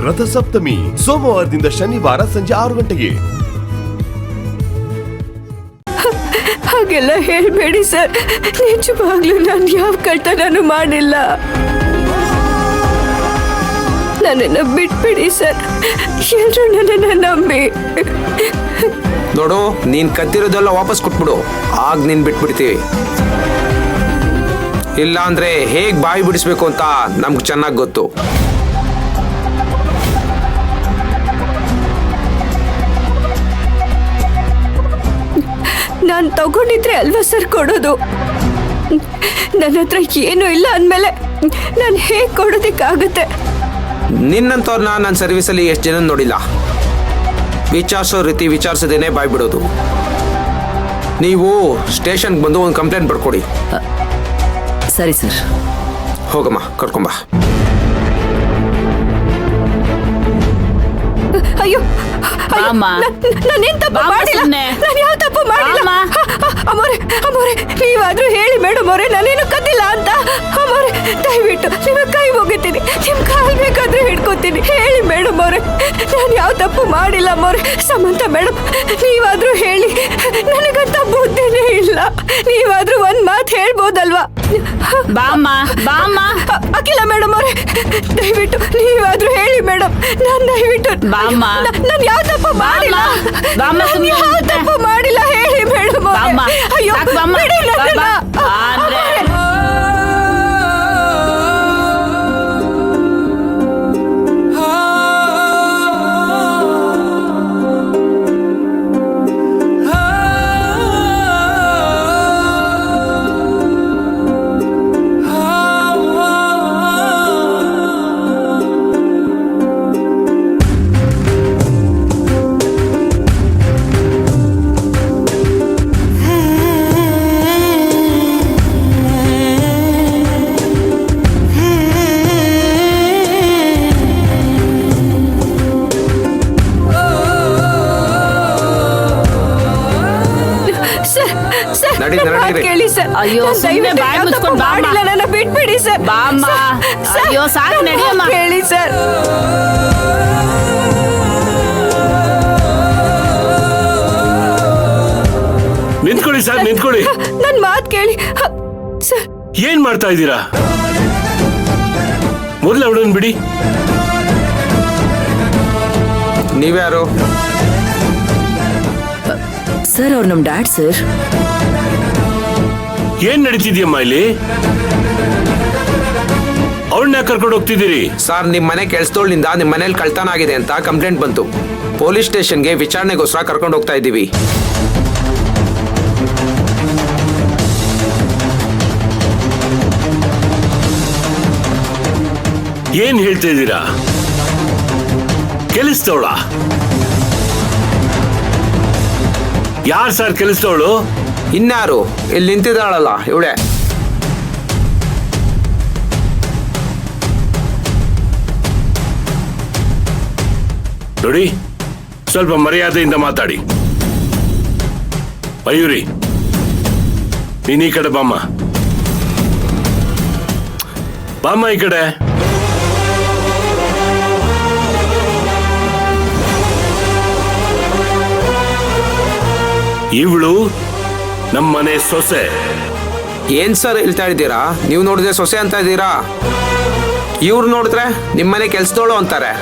ರಥಸಪ್ತಮಿ ಸೋಮವಾರದಿಂದ ಶನಿವಾರ ಸಂಜೆ 6 ಗಂಟೆಗೆ. ಹಾಗೆಲ್ಲ ಹೇಳ್ಬೇಡಿ ಸರ್, ನಿಜವಾಗ್ಲೂ ನಾನು ಯಾವ ಕಳ್ತನೂ ಮಾಡಿಲ್ಲ. ನನ್ನನ್ನು ಬಿಟ್ಬಿಡಿ ಸರ್, ಎಲ್ರು ನನ್ನನ್ನು ನಂಬಿ. ನೋಡು, ನೀನ್ ಕದ್ದಿರೋದೆಲ್ಲ ವಾಪಸ್ ಕೊಟ್ಬಿಡು, ಆಗ ನೀನ್ ಬಿಟ್ಬಿಡ್ತೀವಿ. ಇಲ್ಲ ಅಂದ್ರೆ ಹೇಗ್ ಬಾಯಿ ಬಿಡಿಸ್ಬೇಕು ಅಂತ ನಮ್ಗೆ ಚೆನ್ನಾಗಿ ಗೊತ್ತು. ನಾನು ತಗೊಂಡಿದ್ರೆ ಅಲ್ವಾ ಸರ್ ಕೊಡೋದು? ನನ್ನ ಹತ್ರ ಏನೂ ಇಲ್ಲ ಅಂದಮೇಲೆ ನಾನು ಹೇಗೆ ಕೊಡೋದಕ್ಕಾಗುತ್ತೆ? ನಿನ್ನಂತವ್ರನ್ನ ನನ್ನ ಸರ್ವಿಸಲ್ಲಿ ಎಷ್ಟು ಜನ ನೋಡಿಲ್ಲ. ವಿಚಾರಿಸೋ ರೀತಿ ವಿಚಾರಿಸದೇನೆ ಬಾಯ್ ಬಿಡೋದು. ನೀವು ಸ್ಟೇಷನ್ಗೆ ಬಂದು ಒಂದು ಕಂಪ್ಲೇಂಟ್ ಬರ್ಕೊಡಿ. ಸರಿ ಸರ್. ಹೋಗಮ್ಮ, ಕರ್ಕೊಂಬ. ಅಯ್ಯೋ, ನಾನೇನ್ ತಪ್ಪು ಮಾಡಿಲ್ಲ, ನಾನು ಯಾವ ತಪ್ಪು ಮಾಡಿಲ್ಲ. ಅಮ್ಮೋರೆ, ನೀವಾದ್ರೂ ಹೇಳಿ ಮೇಡಮ್ ಅವರೇ, ನಾನೇನು ಕದ್ದಿಲ್ಲ ಅಂತ. ಅಮ್ಮೋರೆ, ದಯವಿಟ್ಟು ನಿಮ್ಮ ಕೈ ಮುಗಿತೀನಿ, ನಿಮ್ ಕಾಲ್ ಬೇಕಾದ್ರೆ ಹಿಡ್ಕೊತೀನಿ. ಹೇಳಿ ಮೇಡಮ್ ಅವರೇ, ನಾನು ಯಾವ ತಪ್ಪು ಮಾಡಿಲ್ಲ. ಅಮ್ಮೋರೆ, ಸಮಂತ ಮೇಡಮ್, ನೀವಾದ್ರೂ ಹೇಳಿ, ನನಗಂತ ಬುದ್ಧಿನೇ ಇಲ್ಲ. ನೀವಾದ್ರೂ ಒಂದ್ ಮಾತು ಹೇಳ್ಬೋದಲ್ವಾ? ಅಖಿಲ ಮೇಡಮ್ ಅವರೇ, ದಯವಿಟ್ಟು ನೀವಾದ್ರೂ ಹೇಳಿ ಮೇಡಮ್. ನಾನು ದಯವಿಟ್ಟು ನಾನು ಯಾವ ತಪ್ಪು ಮಾಡಿಲ್ಲ, ಯಾವ ತಪ್ಪು ಮಾಡಿಲ್ಲ. ಹೇಳಿ ಮೇಡಮ್. ಅಯ್ಯೋ, ಬಿಡಿ ನನ್ನನ್ನ. ಕೇಳಿ ಸರ್, ಅಯ್ಯೋ, ಮಾಡಿಲ್ಲ, ನನ್ನ ಬಿಟ್ಬಿಡಿ ಸರ್. ಅಯ್ಯೋ, ಸಾಕು, ನಡಿಯಮ್ಮ. ಕೇಳಿ ಸರ್. ನಿಂತ್ಕೊಳ್ಳಿ ಸರ್, ನಿಂತ್ಕೊಳ್ಳಿ. ನನ್ ಮಾತ್ ಕೇಳಿ ಸರ್. ಏನ್ ಮಾಡ್ತಾ ಇದ್ದೀರಾ? ಮೊದಲು ಅವಳನ್ನು ಬಿಡಿ. ನೀವ್ಯಾರು? ಸರ್, ಅವ್ರು ನಮ್ ಡ್ಯಾಡ್ ಸರ್. ಏನ್ ನಡೀತಿದ್ಯಮ್ಮ ಇಲ್ಲಿ? ಅವಳನ್ನ ಕರ್ಕೊಂಡು ಹೋಗ್ತಿದ್ದೀರಿ? ಸರ್, ನಿಮ್ ಮನೆ ಕೆಲ್ಸದೋಳ್ನಿಂದ ನಿಮ್ ಮನೇಲಿ ಕಳ್ತನ ಆಗಿದೆ ಅಂತ ಕಂಪ್ಲೇಂಟ್ ಬಂತು. ಪೊಲೀಸ್ ಸ್ಟೇಷನ್ಗೆ ವಿಚಾರಣೆಗೋಸ್ಕರ ಕರ್ಕೊಂಡು ಹೋಗ್ತಾ ಇದ್ದೀವಿ. ಏನ್ ಹೇಳ್ತಾ ಇದ್ದೀರಾ? ಕೆಲಸದವಳ? ಯಾರು ಸರ್ ಕೆಲಸದವಳು? ಇನ್ಯಾರು? ಇಲ್ಲಿ ನಿಂತಿದ್ದಾಳಲ್ಲ ಇವಳೆ. ನೋಡಿ, ಸ್ವಲ್ಪ ಮರ್ಯಾದೆಯಿಂದ ಮಾತಾಡಿ. ಮಯೂರಿ, ನೀನ್ ಈ ಕಡೆ ಬಾಮ್ಮ. ಬಾಮ್ಮ ಈ ಕಡೆ. ಇವಳು ನಮ್ಮನೆ ಸೊಸೆ. ಏನ್ ಸರ್ ಹೇಳ್ತಾ ಇದ್ದೀರಾ? ನೀವು ನೋಡಿದ್ರೆ ಸೊಸೆ ಅಂತ ಇದ್ದೀರಾ, ಇವ್ರು ನೋಡಿದ್ರೆ ನಿಮ್ಮನೆ ಕೆಲ್ಸದೋಳು ಅಂತಾರೆ.